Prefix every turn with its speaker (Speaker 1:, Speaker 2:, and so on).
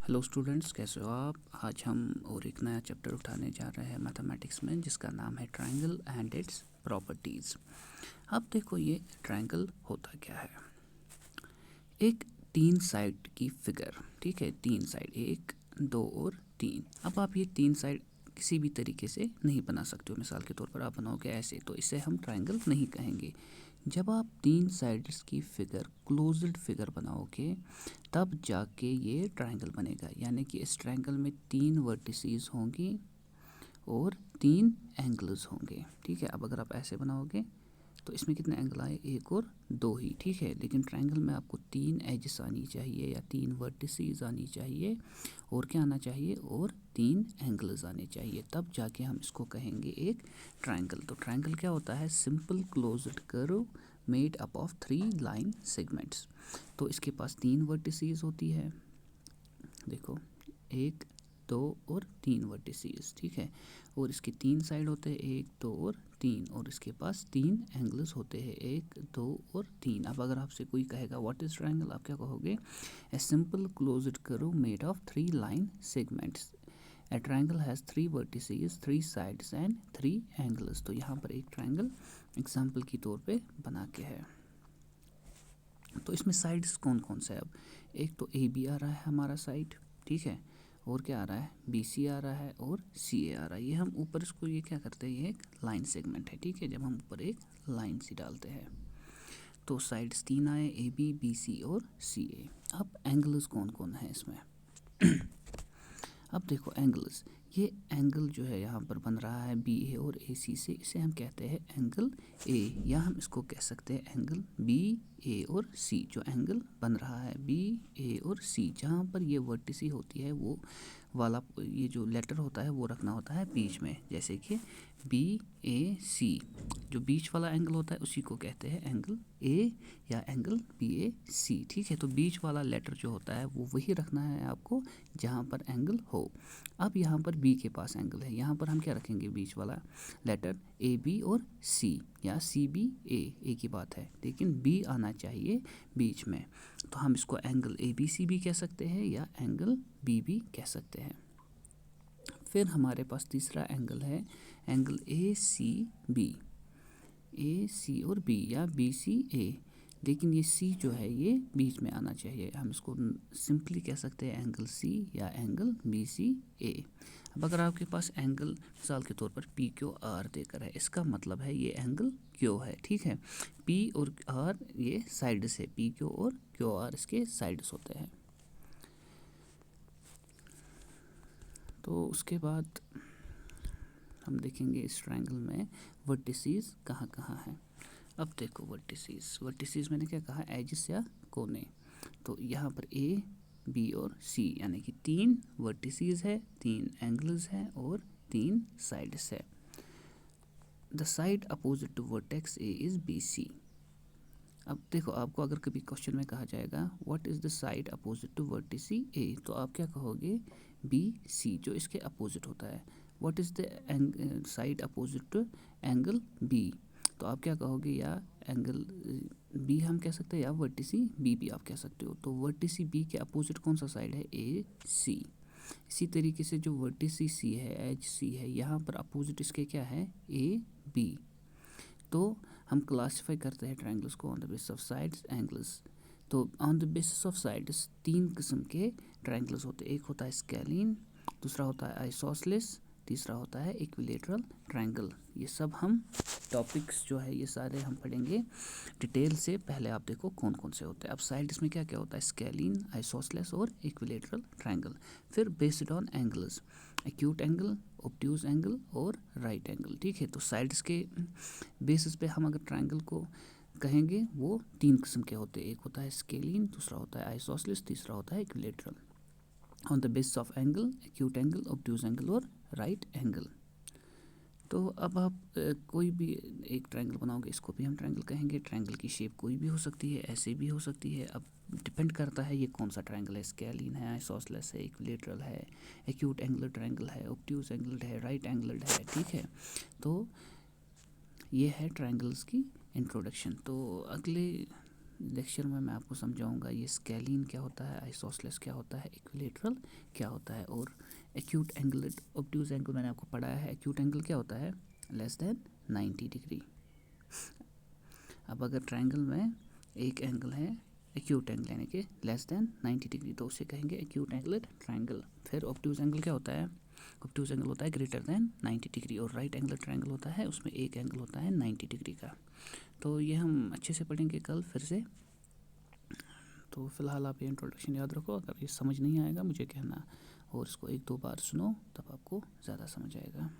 Speaker 1: Hello students, कैसे हो आप। आज हम और एक नया चैप्टर उठाने जा रहे हैं मैथमेटिक्स में, जिसका नाम है ट्रायंगल एंड इट्स प्रॉपर्टीज़। अब देखो, ये ट्रायंगल होता क्या है। एक 3 साइड की फिगर, ठीक है, 3 साइड, 1 2 और 3। अब आप ये 3 साइड किसी भी तरीके से नहीं बना सकते हो। मिसाल के तौर पर आप बनाओगे ऐसे, तो इसे हम ट्रायंगल नहीं कहेंगे। जब आप 3 साइड्स की फिगर, क्लोज्ड फिगर बनाओगे, तब जाके ये ट्रायंगल बनेगा। यानी कि इस ट्रायंगल में 3 वर्टिसेस होंगी और 3 एंगल्स होंगे, ठीक है। अब अगर आप ऐसे बनाओगे तो इसमें कितने एंगल आए, 1 और 2 ही, ठीक है। लेकिन ट्रायंगल में आपको 3 एजेस आनी चाहिए या 3 वर्टिसेस आनी चाहिए, और क्या आना चाहिए, और 3 एंगल्स आने चाहिए, तब जाके हम इसको कहेंगे एक ट्रायंगल। तो ट्रायंगल क्या होता है, simple closed curve made up of 3 line segments. तो इसके पास 3 वर्टिसेस होती है, देखो 1 2 और 3 वर्टिसेस, ठीक है। और इसके 3 साइड होते हैं, 1 2 और 3, और इसके पास 3 एंगल्स होते हैं, 1 2 और 3। अब अगर आपसे कोई कहेगा व्हाट इज ट्रायंगल, आप क्या कहोगे, a simple closed curve made of 3 line segments. A triangle has 3 vertices, 3 sides and 3 angles. तो यहाँ पर एक ट्रायंगल एग्जाम्पल के तौर पे बना के है। तो इसमें साइड्स कौन कौन से है। अब एक तो ए बी आ रहा है हमारा साइड, ठीक है, और क्या आ रहा है, बी सी आ रहा है और सी ए आ रहा है। ये हम ऊपर इसको ये क्या करते हैं, ये एक लाइन सेगमेंट है, ठीक है। जब हम ऊपर एक लाइन सी डालते हैं तो साइड्स 3 आए, ए बी सी और सी ए। अब एंगल्स कौन कौन है इसमें। अब देखो एंगल्स, ये एंगल जो है यहाँ पर बन रहा है बी ए और ए सी से, इसे हम कहते हैं एंगल ए, या हम इसको कह सकते हैं एंगल बी ए और सी। जो एंगल बन रहा है बी ए और सी, जहाँ पर ये वर्टिसी होती है, वो वाला ये जो लेटर होता है वो रखना होता है बीच में। जैसे कि बी ए सी, जो बीच वाला एंगल होता है उसी को कहते हैं एंगल ए या एंगल बी ए सी, ठीक है। तो बीच वाला लेटर जो होता है वो वही रखना है आपको जहाँ पर एंगल हो। अब यहाँ पर बी के पास एंगल है, यहाँ पर हम क्या रखेंगे, बीच वाला लेटर ए बी और सी, या सी बी ए की बात है, लेकिन बी आना चाहिए बीच में। तो हम इसको एंगल ए बी सी भी कह सकते हैं या एंगल बी भी कह सकते हैं। फिर हमारे पास तीसरा एंगल है एंगल ए सी बी, ए सी और बी, या बी सी ए, लेकिन ये सी जो है ये बीच में आना चाहिए। हम इसको सिंपली कह सकते हैं एंगल सी या एंगल बी सी ए। अब अगर आपके पास एंगल मिसाल के तौर पर पी क्यू आर देकर है, इसका मतलब है ये एंगल क्यू है, ठीक है। पी और आर ये साइड्स है, पी क्यू और क्यू आर इसके साइड्स होते हैं। तो उसके बाद हम देखेंगे इस ट्रायंगल में वर्टिसेस कहाँ कहाँ हैं। अब देखो वर्टिसेस मैंने क्या कहा, एजिस या कोने। तो यहाँ पर ए बी और सी यानी कि 3 वर्टिसेस है, 3 एंगल्स हैं और 3 साइड्स है। The side opposite to vertex A is B C. अब देखो, आपको अगर कभी क्वेश्चन में कहा जाएगा what is the side opposite to vertices A, तो आप क्या कहोगे, बी सी, जो इसके अपोजिट होता है। What is the side opposite to angle B, तो आप क्या कहोगे, या एंगल बी हम कह सकते हैं, या वर्टिसी बी भी आप कह सकते हो। तो वर्टिसी बी के अपोजिट कौन सा साइड है, ए सी। इसी तरीके से जो वर्टिसी सी है, एच सी है, यहाँ पर अपोजिट इसके क्या है, ए बी। तो हम क्लासीफाई करते हैं ट्रायंगल्स को on the basis of sides angles. तो on the basis of sides 3 किस्म के ट्रायंगल्स होते हैं। एक होता है स्केलिन, दूसरा होता है आइसोसेलेस, तीसरा होता है इक्विलेटरल ट्रायंगल। ये सब हम टॉपिक्स जो है ये सारे हम पढ़ेंगे डिटेल से। पहले आप देखो कौन कौन से होते हैं। अब साइड्स में क्या क्या होता है, स्केलिन, आइसोसेलेस और इक्विलेटरल ट्रायंगल। फिर based on angles, acute angle, obtuse angle और राइट एंगल, ठीक है। तो साइड्स के बेसिस पे हम अगर ट्रायंगल को कहेंगे वो 3 किस्म के होते हैं। एक होता है स्केलिन, दूसरा होता है आइसोसेलेस, तीसरा होता है equilateral. On the basis of angle, acute angle, obtuse angle और राइट एंगल। तो अब आप कोई भी एक ट्रायंगल बनाओगे, इसको भी हम ट्रायंगल कहेंगे। ट्रायंगल की शेप कोई भी हो सकती है, ऐसे भी हो सकती है। अब डिपेंड करता है ये कौन सा ट्रायंगल है, स्केलिन है, आइसोसेलेस है, इक्विलेटरल है, एक्यूट एंगुलर ट्रायंगल है, ऑब्ट्यूज एंगल है, राइट एंगल है, ठीक है। तो ये है ट्रायंगल्स की इंट्रोडक्शन। तो अगले लेक्चर में मैं आपको समझाऊंगा ये स्केलिन क्या होता है, आइसोसेलेस क्या होता है, इक्विलेटरल क्या होता है, और एक्यूट एंगल ऑब्ट्यूज एंगल मैंने आपको पढ़ाया है। एक्यूट एंगल क्या होता है, लेस देन 90 डिग्री। अब अगर ट्रायंगल में एक एंगल है एक्यूट एंगल यानी कि लेस देन 90 डिग्री, तो उसे कहेंगे एक्यूट एंगल ट्रायंगल। फिर ऑब्ट्यूज एंगल क्या होता है, ऑब्ट्यूज एंगल होता है ग्रेटर देन 90 डिग्री, और राइट एंगल ट्रायंगल होता है उसमें एक एंगल होता है 90 डिग्री का। तो ये हम अच्छे से पढ़ेंगे कल फिर से। तो फिलहाल आप ये इंट्रोडक्शन याद रखो, अगर ये समझ नहीं आएगा मुझे कहना, और इसको 1-2 बार सुनो तब आपको ज़्यादा समझ आएगा।